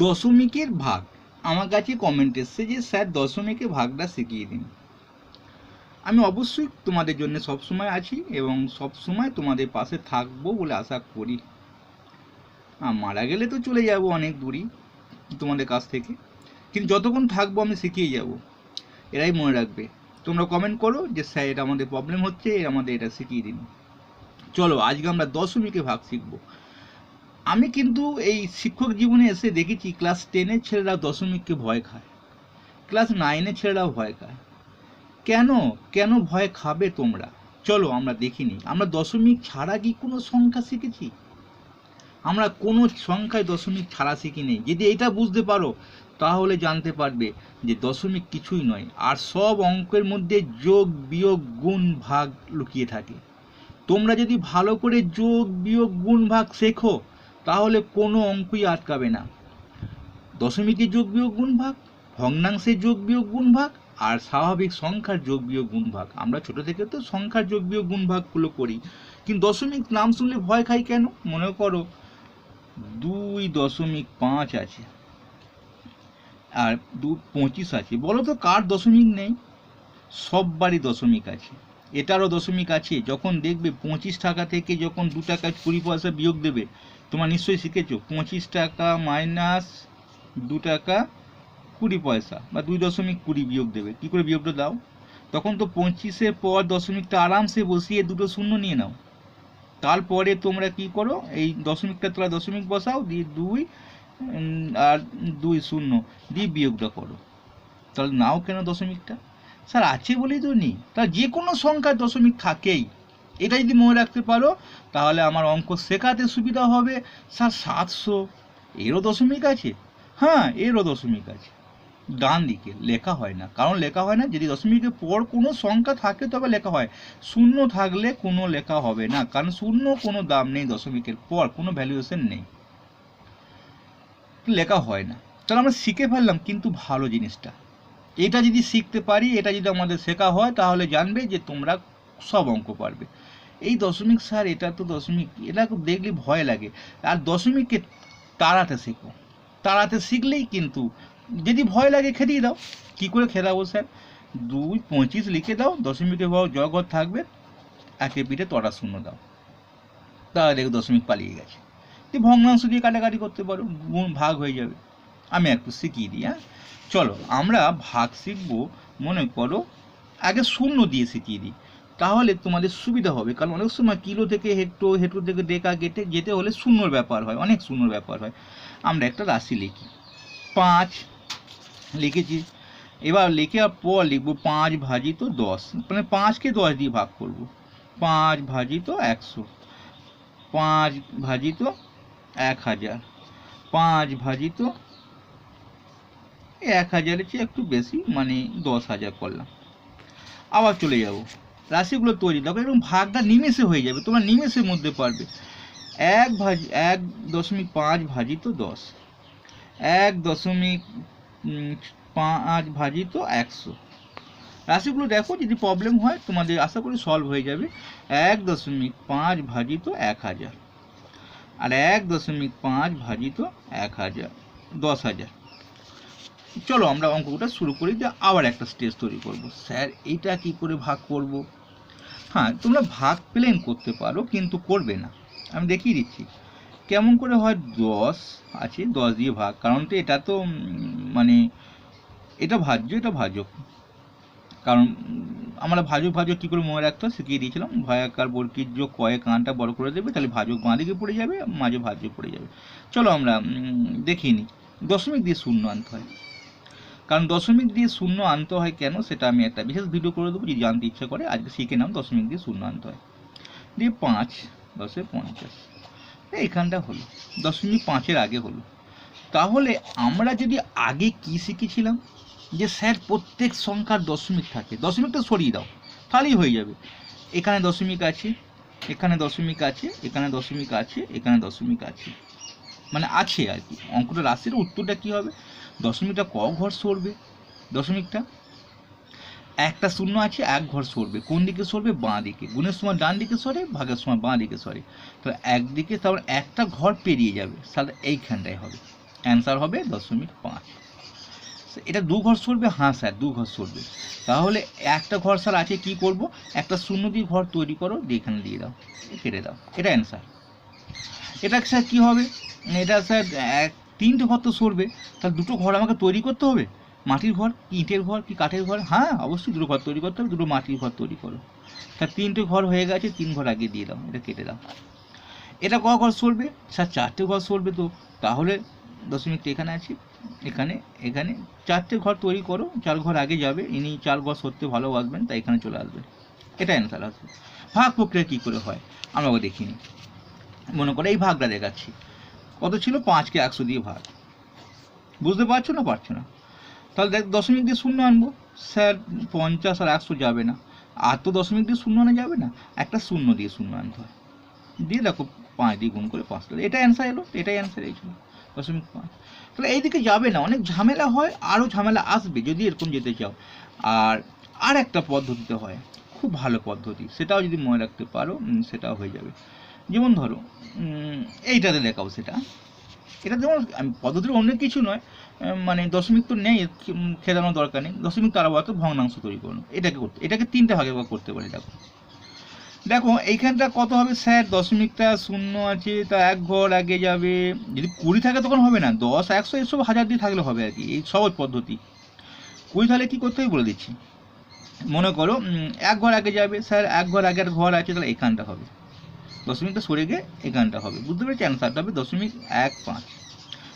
দশমিকের ভাগ আমার কাছে কমেন্ট এসছে যে স্যার দশমিকের ভাগটা শিখিয়ে দিন। আমি অবশ্যই তোমাদের জন্য সবসময় আছি এবং সবসময় তোমাদের পাশে থাকবো বলে আশা করি। মারা গেলে তো চলে যাব অনেক দূরই তোমাদের কাছ থেকে, কিন্তু যতক্ষণ থাকবো আমি শিখিয়ে যাব, এরাই মনে রাখবে। তোমরা কমেন্ট করো যে স্যার এটা আমাদের প্রবলেম হচ্ছে, আমাদের এটা শিখিয়ে দিন। চলো আজকে আমরা দশমিকে ভাগ শিখবো। আমি কিন্তু এই শিক্ষক জীবনে এসে দেখেছি ক্লাস 10-এর ছেলেরা দশমিককে ভয় খায়, ক্লাস 9-এর ছেলেরাও ভয় খায়। কেন কেন ভয় খাবে তোমরা? চলো আমরা দেখিনি, আমরা দশমিক ছাড়া কি কোনো সংখ্যা শিখেছি? আমরা কোনো সংখ্যায় দশমিক ছাড়া শিখি নেই। যদি এটা বুঝতে পারো তাহলে জানতে পারবে যে দশমিক কিছুই নয়, আর সব অঙ্কের মধ্যে যোগ বিয়োগ গুণ ভাগ লুকিয়ে থাকে। তোমরা যদি ভালো করে যোগ বিয়োগ গুণ ভাগ শেখো তাহলে কোনো অঙ্কই আটকাবে না। দশমিকের যোগ বিয়োগ গুণ ভাগ, ভগ্নাংশের যোগ বিয়োগ গুণ ভাগ, আর স্বাভাবিক সংখ্যার যোগ বিয়োগ গুণ ভাগ। আমরা ছোট থেকে তো সংখ্যার যোগ বিয়োগ গুণ ভাগগুলো করি, কিন্তু দশমিক নাম শুনলে ভয় খাই কেন? মনে করো 2.5 আছে আর 25 আছে, বলো তো কার দশমিক নেই? সববারই দশমিক আছে। এটারও দশমিক আছে। যখন দেখবে 25 টাকা থেকে যখন 2 টাকা 20 পয়সা বিয়োগ দেবে, তোমরা নিশ্চয়ই শিখেছো 25 টাকা মাইনাস 2 টাকা 20 পয়সা বা 2.20 বিয়োগ দেবে। কি করে বিয়োগটা দাও? তখন তো 25-এর পর দশমিকটা আরামসে বসিয়ে দুটো শূন্য নিয়ে নাও। তারপরে তোমরা কি করো, এই দশমিকটা তোমরা দশমিক বসাও, দিয়ে 2 আর 2 শূন্য দিয়ে বিয়োগটা করো। তাহলে নাও কেন দশমিকটা? স্যার আছে বলেই তো নেই। তা যে কোনো সংখ্যার দশমিক থাকেই, এটা যদি মনে রাখতে পারো তাহলে আমার অঙ্ক শেখাতে সুবিধা হবে। স্যার 700 এরও দশমিক আছে? হ্যাঁ, এরও দশমিক আছে। ডান দিকে লেখা হয় না, কারণ লেখা হয় না যদি দশমিকের পর কোনো সংখ্যা থাকে তবে লেখা হয়। শূন্য থাকলে কোনো লেখা হবে না, কারণ শূন্য কোনো দাম নেই, দশমিকের পর কোনো ভ্যালুয়েশন নেই, লেখা হয় না। তাহলে আমরা শিখে ফেললাম কিন্তু ভালো জিনিসটা। এটা যদি শিখতে পারি, এটা যদি আমাদের শেখা হয় তাহলে জানবে যে তোমরা সব অঙ্ক পারবে। এই দশমিক স্যার এটা তো দশমিক, এটা দেখলে ভয় লাগে। আর দশমিককে তাড়াতে শেখো, তাড়াতে শিখলেই কিন্তু, যদি ভয় লাগে খেদিয়ে দাও। কি করে খেদাবো স্যার? 2.25 লিখে দাও, দশমিকের ভাগ জগৎ থাকবে, একে পিঠে তটা শূন্য দাও, তাহলে দেখো দশমিক পালিয়ে গেছে। ভগ্নাংশ দিয়ে কাটাকাটি করতে পারো, গুণ ভাগ হয়ে যাবে। আমি একটু শিখিয়ে দিই। হ্যাঁ, চলো আমরা ভাগ শিখব। মনে করো আগে শূন্য দিয়ে শিখিয়ে দিই, তাহলে তোমাদের সুবিধা হবে। কারণ অনেক সময় কিলো থেকে হেক্টো, হেক্টো থেকে ডেকা কেটে যেতে হলে শূন্যর ব্যাপার হয়, অনেক শূন্যর ব্যাপার হয়। আমরা একটা রাশি লিখি, 5 লিখেছি। এবার লেখার পর লিখবো 5 ভাজিত 10, মানে 5কে 10 দিয়ে ভাগ করব। 5 ভাজিত 100, 5 ভাজিত 1000, 5 ভাজিত 1000-এর চেয়ে একটু বেশি, মানে 10,000 করলাম। আবার চলে যাব, রাশিগুলো তৈরি দেখো, এরকম ভাগটা নিমেষে হয়ে যাবে, তোমরা নিমেষের মধ্যে পারবে। 1.5 ভাজিত 10, 1.5 ভাজিত 100। রাশিগুলো দেখো, যদি প্রবলেম হয় তোমাদের আশা করি সলভ হয়ে যাবে। 1.5 ভাজিত 1000 আর 1.5 ভাজিত 1000, 10,000। চলো আমরা অঙ্কটা শুরু করি, যে আবার একটা স্টেজ তৈরি করব। স্যার এইটা কি করে ভাগ করব? হ্যাঁ, তোমরা ভাগ প্লেন করতে পারো, কিন্তু করবে না। আমি দেখিয়ে দিচ্ছি কেমন করে হয়। 10 আছে, 10 দিয়ে ভাগ, কারণ তো এটা তো মানে এটা ভাজ্য, এটা ভাজক। কারণ আমরা ভাজক ভাজক কী করে মনে রাখতে হয় শিখিয়ে দিয়েছিলাম। ভয়াকার বর্গীর যোগ কয়ে কানটা বড় করে দেবে, তাহলে ভাজক বাঁ দিকে পড়ে যাবে, মাঝে ভাজ্য পড়ে যাবে। চলো আমরা দেখিয়ে নিই। দশমিক দিয়ে শূন্য আনতে হয়, কারণ দশমিক দিয়ে শূন্য আনতে হয় কেন সেটা আমি একটা বিশেষ ভিডিও করে দেবো, যদি জানতে ইচ্ছা করে আজকে শিখে নাম দশমিক দিয়ে শূন্য আনতে হয়। দিয়ে 5 10 50, এইখানটা হলো 0.5-এর আগে হলো। তাহলে আমরা যদি আগে কি শিখেছিলাম, যে স্যার প্রত্যেক সংখ্যার দশমিক থাকে, দশমিকটা সরিয়ে দাও তাহলেই হয়ে যাবে। এখানে দশমিক আছে, এখানে দশমিক আছে, এখানে দশমিক আছে, এখানে দশমিক আছে, মানে আছে আর কি। অঙ্কটা রাশির উত্তরটা কি হবে? দশমিকটা ক ঘর সরবে? দশমিকটা একটা শূন্য আছে, এক ঘর সরবে। কোন দিকে সরবে? বাঁ দিকে। গুণের সময় ডান দিকে সরে, ভাগের সময় বাঁ দিকে সরে। তো একদিকে তারপর একটা ঘর পেরিয়ে যাবে, তাহলে এইখানটায় হবে। অ্যান্সার হবে 0.5। এটা 2 ঘর সরবে, হ্যাঁ স্যার 2 ঘর সরবে। তাহলে একটা ঘর স্যার আছে, কি করব, একটা শূন্য দিয়ে ঘর তৈরি করো, দিয়ে এখানে দিয়ে দাও, কেটে দাও, এটা অ্যান্সার। এটা স্যার কী হবে, এটা স্যার 3টে ঘর তো সরবে, তাহলে 2টো ঘর আমাকে তৈরি করতে হবে। মাটির ঘর কি ইটের ঘর কি কাঠের ঘর, হ্যাঁ অবশ্যই 2টো ঘর তৈরি করতে হবে, 2টো মাটির ঘর তৈরি করো। তার 3টে ঘর হয়ে গেছে, 3 ঘর আগে দিয়ে দাও, এটা কেটে দাও। এটা ক ঘর সরবে স্যার, 4টে ঘর সরবে, তো তাহলে দশমিকটা এখানে আছে, এখানে এখানে 4টে ঘর তৈরি করো, 4 ঘর আগে যাবে, ইনি 4 ঘর সরতে ভালোবাসবেন, তাই এখানে চলে আসবে, এটা অ্যান্সার আসবে। ভাগ প্রক্রিয়া কী করে হয় আমরা দেখিনি। মনে করে এই ভাগটা দেখাচ্ছি, কত ছিল, 5কে 100 দিয়ে ভাগ, বুঝতে পারছো না পারছো না? তাহলে দেখ দশমিক দিয়ে শূন্য আনবো, স্যার 50 আর 100 যাবে না, আর তো দশমিক দিয়ে শূন্য আনা যাবে না, একটা শূন্য দিয়ে শূন্য আনতে হয়, দিয়ে দেখো 5 দিয়ে গুণ করে 5, তাহলে এটা অ্যান্সার এলো, এটাই অ্যান্সার এইছিল 0.5। তাহলে এইদিকে যাবে না, অনেক ঝামেলা হয়, আরও ঝামেলা আসবে যদি এরকম যেতে চাও। আর একটা পদ্ধতিতে হয়, খুব ভালো পদ্ধতি, সেটাও যদি মনে রাখতে পারো সেটাও হয়ে যাবে। যেমন ধরো এইটাতে দেখাও সেটা, এটা যেমন পদ্ধতির অন্য কিছু নয়, মানে দশমিক তো নেই, খেদানোর দরকার নেই, দশমিক তারা বলতো ভগ্নাংশ তৈরি করুন, এটাকে 3টে ভাগে ভাগ করতে পারি। দেখো এইখানটা কত হবে স্যার, দশমিকটা শূন্য আছে, তা 1 ঘর আগে যাবে, যদি 20 থাকে তখন হবে না, 10 100 এসব 1000 দিয়ে থাকলে হবে আর কি, এই সহজ পদ্ধতি। 20 তাহলে কী করতে হবে বলে দিচ্ছি, মনে করো 1 ঘর আগে যাবে, স্যার 1 ঘর আগের ঘর আছে, তাহলে এখানটা হবে, দশমিকটা সরে গিয়ে এখানটা হবে, বুঝতে পেরেছি, অ্যান্সারটা হবে 0.15।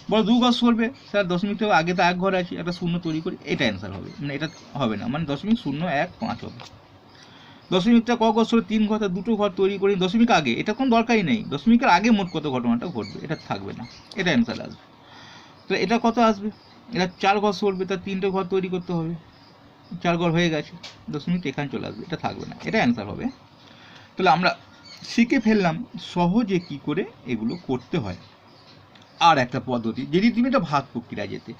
বড় 2 ঘর সরবে, স্যার দশমিকটা আগে তো 1 ঘর আছে, একটা শূন্য তৈরি করি, এটা অ্যান্সার হবে, মানে এটা হবে না, মানে 0.015 হবে। দশমিকটা ক ঘর সরে 3 ঘর, 2টো ঘর তৈরি করি দশমিক আগে, এটা কোনো দরকারই নেই, দশমিকের আগে মোট কত ঘটনাটা ঘটবে এটা থাকবে না, এটা অ্যান্সার আসবে। তাহলে এটা কত আসবে, এটা 4 ঘর সরবে, তার 3টে ঘর তৈরি করতে হবে, 4 ঘর হয়ে গেছে, দশমিকটা এখানে চলে আসবে, এটা থাকবে না, এটা অ্যান্সার হবে। তাহলে আমরা শিখে ফেললাম সহজে কি করে এগুলো করতে হয়। আর একটা পদ্ধতি, যদি তুমি এটা ভাগ প্রক্রিয়া যেতে,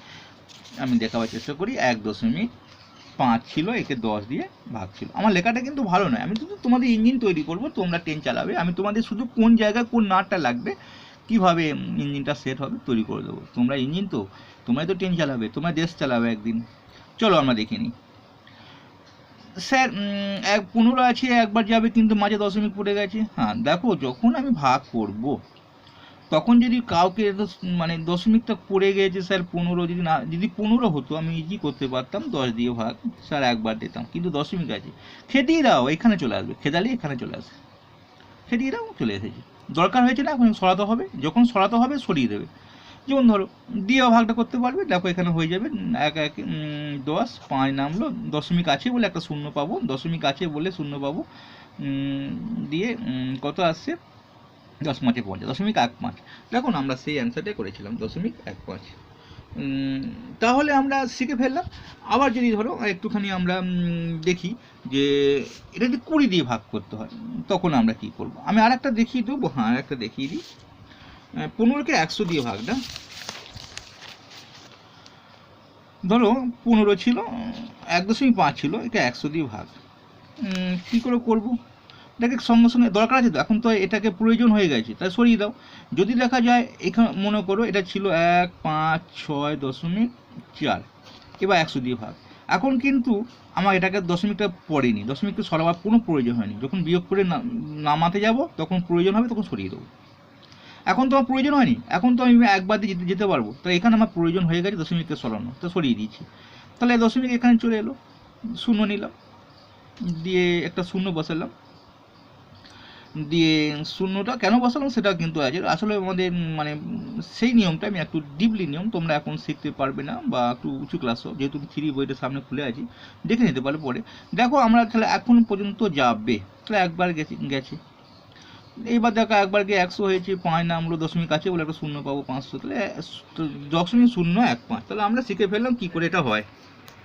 আমি দেখাবার চেষ্টা করি, 1.5 ছিল, একে 10 দিয়ে ভাগ ছিল। আমার লেখাটা কিন্তু ভালো নয়, আমি শুধু তোমাদের ইঞ্জিন তৈরি করব, তোমরা ট্রেন চালাবে, আমি তোমাদের শুধু কোন জায়গায় কোন নাটটা লাগবে, কিভাবে ইঞ্জিনটা সেট হবে তৈরি করে দেবো। তোমরা ইঞ্জিন তো, তোমরাই তো ট্রেন চালাবে, তোমরা দেশ চালাবে একদিন। চলো আমরা দেখে নিই। স্যার 15 আছে, একবার যাবে, কিন্তু মাঝে দশমিক পড়ে গেছে। হ্যাঁ দেখো, যখন আমি ভাগ করব তখন যদি কাউকে মানে দশমিকটা পড়ে গিয়েছে স্যার 15, যদি 15 হতো আমি ইজি করতে পারতাম 10 দিয়ে ভাগ, স্যার একবার দিতাম, কিন্তু দশমিক আছে, খেটিয়ে দাও, এখানে চলে আসবে, খেদালে এখানে চলে আসবে, খেটিয়ে দাও, চলে এসেছে, দরকার হয়েছে না, এখন সরাতে হবে, যখন সরাতে হবে সরিয়ে দেবে। যেমন ধরো দিয়ে ভাগটা করতে পারবে, দেখো এখানে হয়ে যাবে 1 1 10, 5 নামলো, দশমিক আছে বলে একটা শূন্য পাবো, দশমিক আছে বলে শূন্য পাবো, দিয়ে কত আসছে, 10 5 50, 0.15। দেখুন আমরা সেই অ্যান্সারটাই করেছিলাম 0.15। তাহলে আমরা শিখে ফেললাম। আবার যদি ধরো একটুখানি আমরা দেখি যে এটা যদি 20 দিয়ে ভাগ করতে হয়, তখন আমরা কি করব, আমি আর একটা দেখিয়ে দেবো, হ্যাঁ আর একটা দেখিয়ে দিই। 15কে 100 দিয়ে ভাগটা, ধরো 15 ছিল, 1.5 ছিল, এটা 100 দিয়ে ভাগ, কী করে করবো, এটাকে সঙ্গে সঙ্গে দরকার আছে তো, এখন তো এটাকে প্রয়োজন হয়ে গেছে, তাই সরিয়ে দাও। যদি দেখা যায় এখানে মনে করো এটা ছিল 1.5 6.4, এবার 100 দিয়ে ভাগ, এখন কিন্তু আমার এটাকে দশমিকটা পড়েনি, দশমিকটা সরাবার কোনো প্রয়োজন হয়নি, যখন বিয়োগ করে নামাতে যাব তখন প্রয়োজন হবে, তখন সরিয়ে দেবো। এখন তো আমার প্রয়োজন হয়নি, এখন তো আমি একবার দিয়ে যেতে পারবো, তো এখানে আমার প্রয়োজন হয়ে গেছে দশমিকটা সরানো, তো সরিয়ে দিয়েছি। তাহলে দশমিক এখানে চলে এলো, শূন্য নিলাম, দিয়ে একটা শূন্য বসালাম, দিয়ে শূন্যটা কেন বসালাম সেটা কিন্তু আছে, আসলে আমাদের মানে সেই নিয়মটা আমি একটু ডিপলি নিয়ম, তোমরা এখন শিখতে পারবে না, বা একটু উঁচু ক্লাসও, যেহেতু 3 বইটা সামনে খুলে আছি, দেখে নিতে পারলে পরে। দেখো আমরা তাহলে এখন পর্যন্ত যাবে, তাহলে একবার গেছে, এইবার দেখো একবার গিয়ে 100 হয়েছে, 5 নামলো, দশমিক আছে বলে একটা শূন্য পাবো 500, তাহলে 0.015, তাহলে আমরা শিখে ফেললাম কী করে এটা হয়।